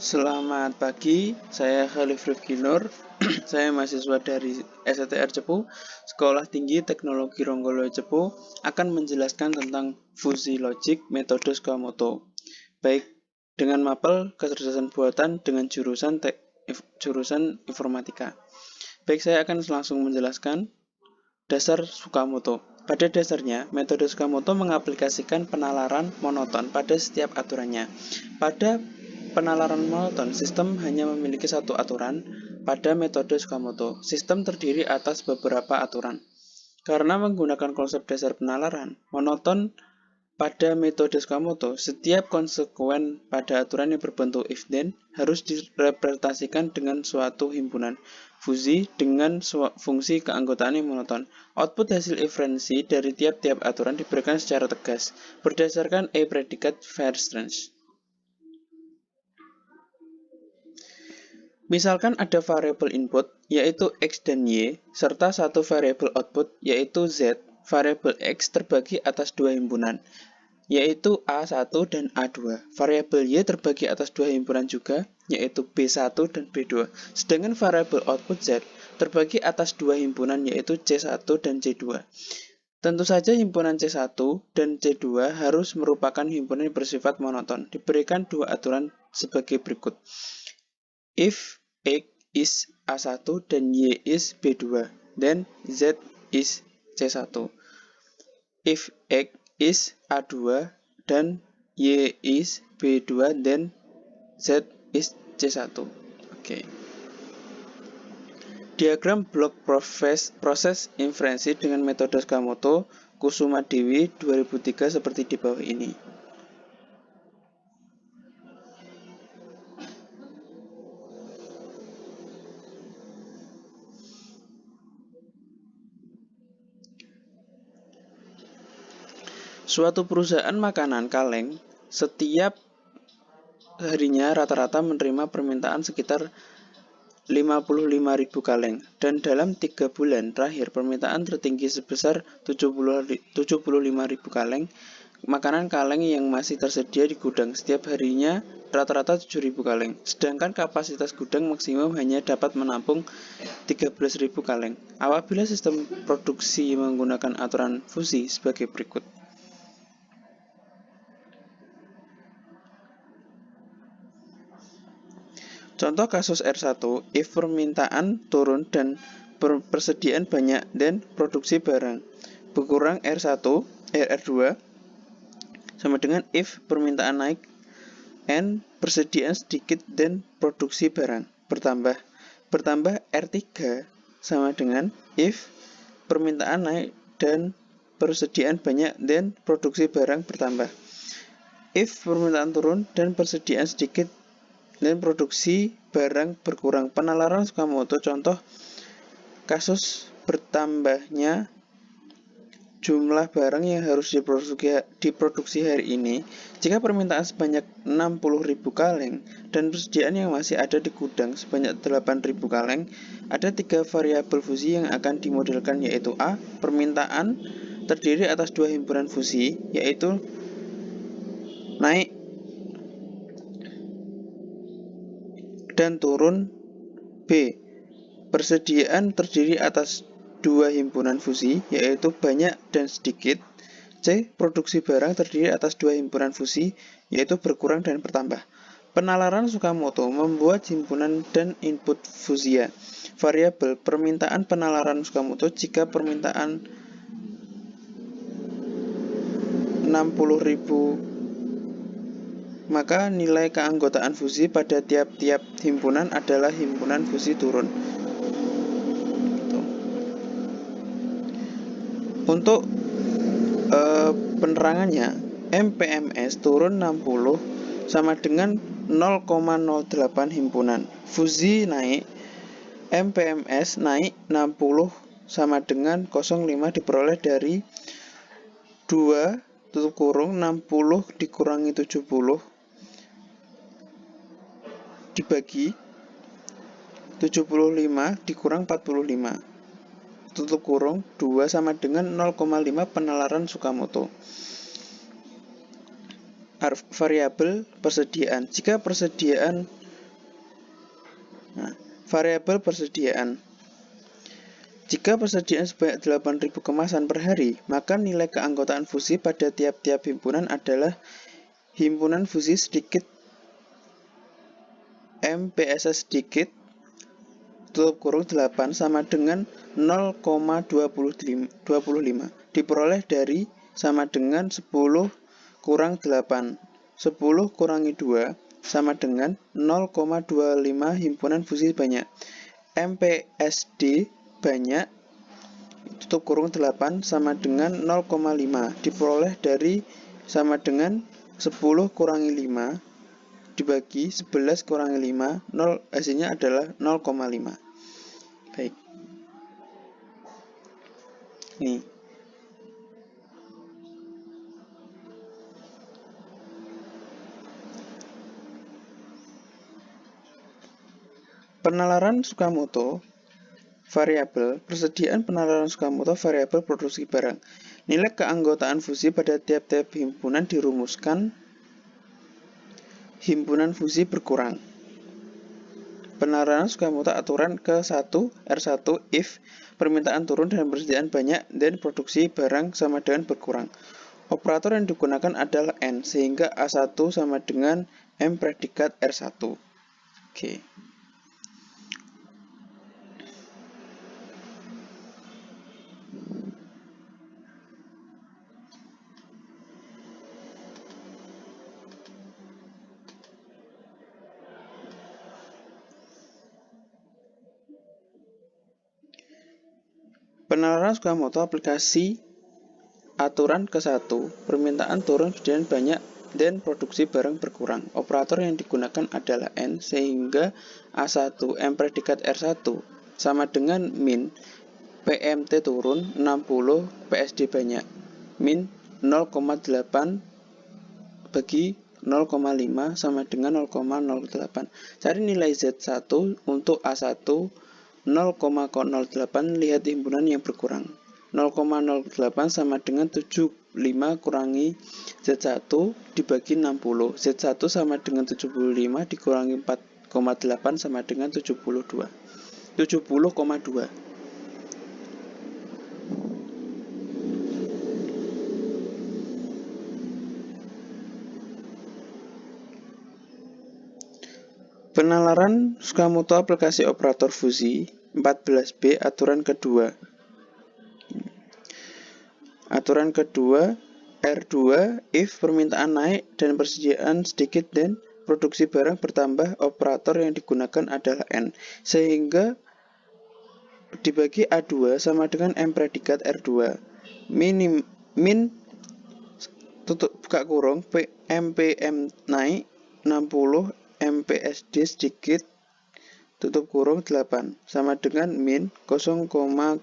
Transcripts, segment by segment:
Selamat pagi, saya Khalif Rifki Nur. Saya mahasiswa dari STR Cepu, Sekolah Tinggi Teknologi Ronggolo Cepu, akan menjelaskan tentang fusi logik metode Sakamoto. Baik dengan mapel kecerdasan buatan dengan jurusan informatika. Baik, saya akan langsung menjelaskan dasar Sakamoto. Pada dasarnya, metode Sakamoto mengaplikasikan penalaran monoton pada setiap aturannya. Pada penalaran monoton, sistem hanya memiliki satu aturan. Pada metode Sakamoto, sistem terdiri atas beberapa aturan. Karena menggunakan konsep dasar penalaran monoton pada metode Sakamoto, setiap konsekuen pada aturan yang berbentuk if-then harus direpresentasikan dengan suatu himpunan fusi dengan fungsi keanggotaan yang monoton. Output hasil inferensi dari tiap-tiap aturan diberikan secara tegas berdasarkan a predikat first range. Misalkan ada variabel input, yaitu X dan Y, serta satu variabel output, yaitu Z. Variabel X terbagi atas dua himpunan, yaitu A1 dan A2. Variabel Y terbagi atas dua himpunan juga, yaitu B1 dan B2. Sedangkan variabel output Z terbagi atas dua himpunan, yaitu C1 dan C2. Tentu saja himpunan C1 dan C2 harus merupakan himpunan yang bersifat monoton. Diberikan dua aturan sebagai berikut. If X is A1 dan Y is B2, then Z is C1. If X is A2 dan Y is B2, then Z is C1. Oke. Diagram blok proses inferensi dengan metode Sakamoto Kusuma Dewi 2003 seperti di bawah ini. Suatu perusahaan makanan kaleng setiap harinya rata-rata menerima permintaan sekitar 55.000 kaleng, dan dalam 3 bulan terakhir permintaan tertinggi sebesar 75.000 kaleng makanan kaleng yang masih tersedia di gudang. Setiap harinya rata-rata 7.000 kaleng, sedangkan kapasitas gudang maksimum hanya dapat menampung 13.000 kaleng. Apabila sistem produksi menggunakan aturan fusi sebagai berikut. Contoh kasus R1, if permintaan turun dan persediaan banyak dan produksi barang berkurang R2 sama dengan if permintaan naik and persediaan sedikit dan produksi barang bertambah R3 sama dengan if permintaan naik dan persediaan banyak dan produksi barang bertambah. If permintaan turun dan persediaan sedikit dan produksi barang berkurang. Penalaran Sakamoto contoh kasus bertambahnya jumlah barang yang harus diproduksi hari ini. Jika permintaan sebanyak 60.000 kaleng dan persediaan yang masih ada di gudang sebanyak 8.000 kaleng, ada 3 variabel fusi yang akan dimodelkan, yaitu A. Permintaan terdiri atas dua himpunan fusi, yaitu naik dan turun. B. Persediaan terdiri atas dua himpunan fusi, yaitu banyak dan sedikit. C. Produksi barang terdiri atas dua himpunan fusi, yaitu berkurang dan bertambah. Penalaran Sakamoto membuat himpunan dan input fusia. Variabel permintaan penalaran Sakamoto jika permintaan 60.000, maka nilai keanggotaan fusi pada tiap-tiap himpunan adalah himpunan fusi turun. Untuk penerangannya, MPMS turun 60 sama dengan 0,08 himpunan. Fusi naik, MPMS naik 60 sama dengan 0,5 diperoleh dari 2 tutup kurung 60 dikurangi 70 dibagi 75 dikurang 45 tutup kurung 2 sama dengan 0,5 penalaran Sakamoto. Variabel persediaan. Jika persediaan Nah, variabel persediaan. Jika persediaan sebanyak 8.000 kemasan per hari, maka nilai keanggotaan fusi pada tiap-tiap himpunan adalah himpunan fusi sedikit MPSS sedikit tutup kurung 8 sama dengan 0,25 diperoleh dari sama dengan 10 kurang 8. 10 kurangi 2 sama dengan 0,25 himpunan fusi banyak. MPSD banyak tutup kurung 8 sama dengan 0,5 diperoleh dari sama dengan 10 kurangi 5 dibagi 11 kurangi 5, 0, hasilnya adalah 0,5. Baik. Nih. Penalaran Tsukamoto variabel persediaan penalaran Tsukamoto variabel produksi barang. Nilai keanggotaan fusi pada tiap-tiap himpunan dirumuskan himpunan fusi berkurang. Penalaran Tsukamoto aturan ke-1 R1 if permintaan turun dan persediaan banyak dan produksi barang sama dengan berkurang. Operator yang digunakan adalah N sehingga A1 sama dengan M predikat R1. Oke. Penalaran Tsukamoto aplikasi aturan ke-1 permintaan turun persediaan banyak dan produksi barang berkurang. Operator yang digunakan adalah N sehingga A1 M predikat R1 sama dengan min PMT turun 60 PSD banyak min 0,8 bagi 0,5 sama dengan 0,08. Cari nilai Z1 untuk A1 0,08. Lihat himpunan yang berkurang. 0,08 sama dengan 75 kurangi Z1 dibagi 60. Z1 sama dengan 75 dikurangi 4,8 sama dengan 70,2. Penalaran Tsukamoto aplikasi operator fusi 14B aturan kedua. Aturan kedua R2 if permintaan naik dan persediaan sedikit dan produksi barang bertambah, operator yang digunakan adalah N sehingga dibagi A2 sama dengan M predikat R2 min tutup buka kurung MPM naik 60 MPSD sedikit tutup kurung 8 sama dengan min 0,5 0,25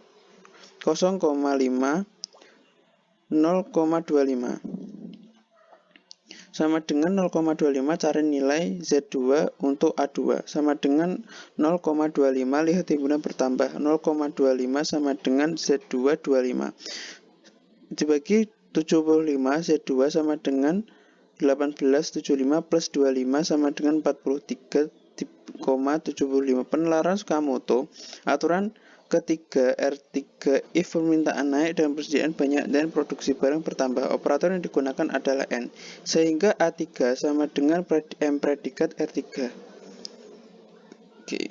sama dengan 0,25. Cari nilai Z2 untuk A2 sama dengan 0,25. Lihat himpunan bertambah 0,25 sama dengan Z2 25 dibagi 75. Z2 sama dengan 1875 plus 25 sama dengan 43,75. Penalaran Tsukamoto aturan ketiga R3 if permintaan naik dan persediaan banyak dan produksi barang bertambah, operator yang digunakan adalah N sehingga A3 sama dengan M predikat R3. Oke.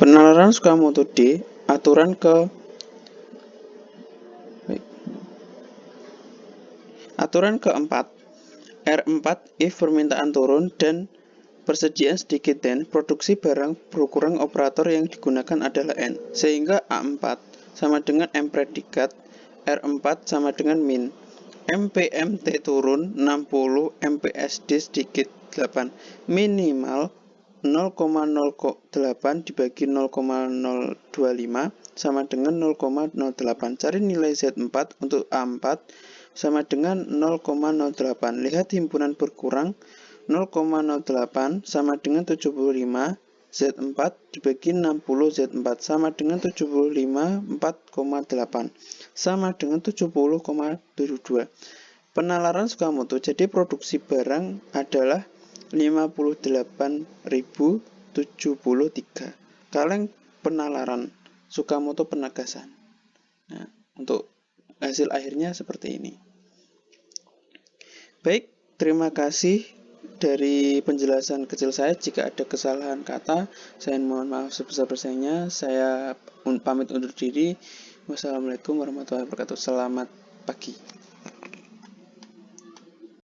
Penalaran Tsukamoto D aturan aturan keempat R4 if permintaan turun dan persediaan sedikit dan produksi barang berkurang, operator yang digunakan adalah N sehingga A4 sama dengan M predikat R4 sama dengan min MPMT turun 60 MPSD sedikit 8 minimal 0,08 dibagi 0,025 sama dengan 0,08. Cari nilai Z4 untuk A4 sama dengan 0,08. Lihat himpunan berkurang 0,08 sama dengan 75. Z4 dibagi 60 Z4 sama dengan 75 4,8 sama dengan 70,72. Penalaran Tsukamoto, jadi produksi barang adalah 58.073. Kaleng penalaran, Tsukamoto penegasan. Nah, untuk hasil akhirnya seperti ini. Baik, terima kasih dari penjelasan kecil saya. Jika ada kesalahan kata, saya mohon maaf sebesar-besarnya. Saya pamit undur diri. Wassalamualaikum warahmatullahi wabarakatuh. Selamat pagi.